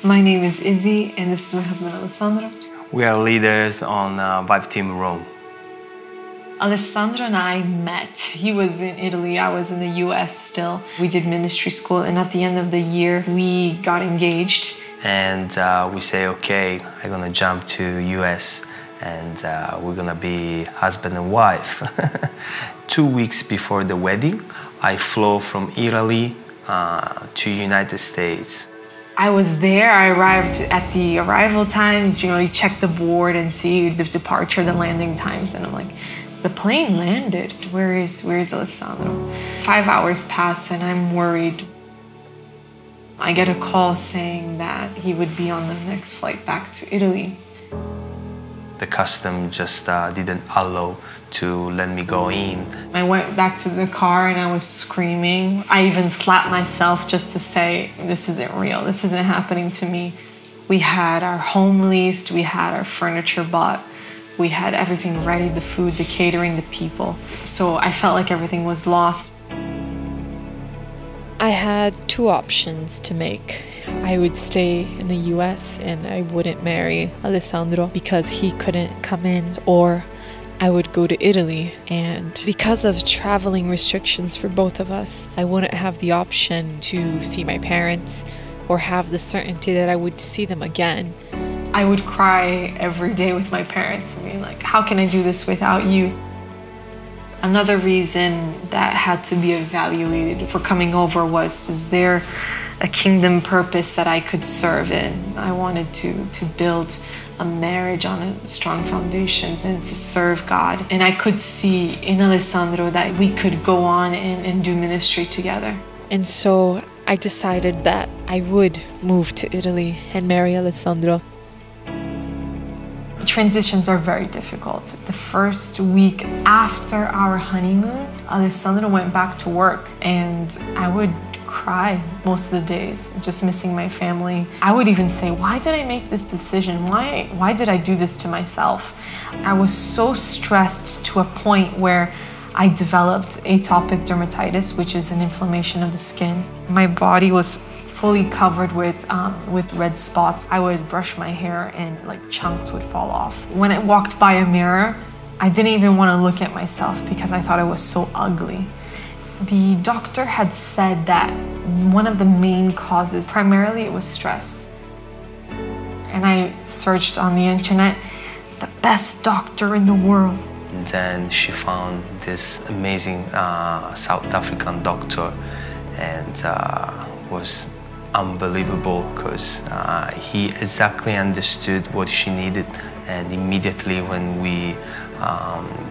My name is Izzy, and this is my husband, Alessandro. We are leaders on VIVE Team Rome. Alessandro and I met. He was in Italy, I was in the US still. We did ministry school, and at the end of the year, we got engaged. And we say, okay, I'm gonna jump to US and we're gonna be husband and wife. 2 weeks before the wedding, I flew from Italy to United States. I was there, I arrived at the arrival time, you check the board and see the departure, the landing times, and I'm like, the plane landed, where is Alessandro? 5 hours pass and I'm worried. I get a call saying that he would be on the next flight back to Italy. The custom just didn't allow to let me go in. I went back to the car and I was screaming. I even slapped myself just to say, this isn't real, this isn't happening to me. We had our home leased, we had our furniture bought, we had everything ready, the food, the catering, the people. So I felt like everything was lost. I had two options to make. I would stay in the US and I wouldn't marry Alessandro because he couldn't come in, or I would go to Italy, and because of traveling restrictions for both of us, I wouldn't have the option to see my parents or have the certainty that I would see them again. I would cry every day with my parents. I mean, like, how can I do this without you? Another reason that had to be evaluated for coming over was, is there a kingdom purpose that I could serve in? I wanted to build a marriage on a strong foundations and to serve God. And I could see in Alessandro that we could go on and do ministry together. And so I decided that I would move to Italy and marry Alessandro. Transitions are very difficult. The first week after our honeymoon, Alessandro went back to work and I would cry most of the days, just missing my family. I would even say, why did I make this decision? Why did I do this to myself? I was so stressed to a point where I developed atopic dermatitis, which is an inflammation of the skin. My body was fully covered with red spots. I would brush my hair and like chunks would fall off. When I walked by a mirror, I didn't even want to look at myself because I thought I was so ugly. The doctor had said that one of the main causes, primarily it was stress. And I searched on the internet, the best doctor in the world. And then she found this amazing South African doctor, and was unbelievable because he exactly understood what she needed. And immediately when we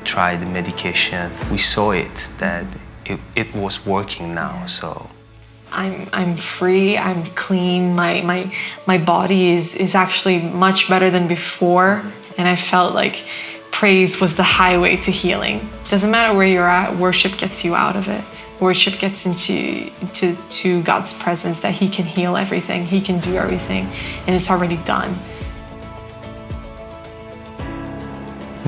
tried the medication, we saw it, that it was working now. So I'm free, I'm clean, my body is actually much better than before, and I felt like praise was the highway to healing. Doesn't matter where you're at, worship gets you out of it. Worship gets into God's presence, that He can heal everything, He can do everything, and it's already done.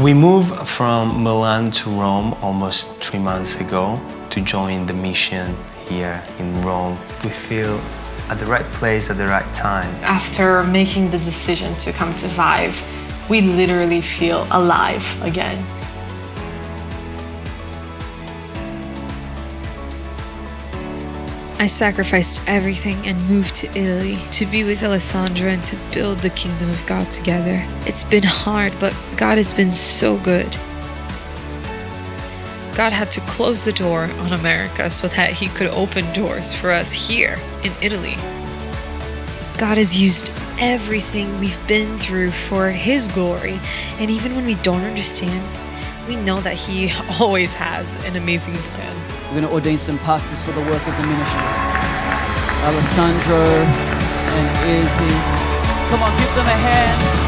we moved from Milan to Rome almost 3 months ago to join the mission here in Rome. We feel at the right place at the right time. After making the decision to come to VIVE, we literally feel alive again. I sacrificed everything and moved to Italy to be with Alessandro and to build the kingdom of God together. It's been hard, but God has been so good. God had to close the door on America so that He could open doors for us here in Italy. God has used everything we've been through for His glory, and even when we don't understand, we know that He always has an amazing plan. We're going to ordain some pastors for the work of the ministry. Alessandro and Izzy. Come on, give them a hand.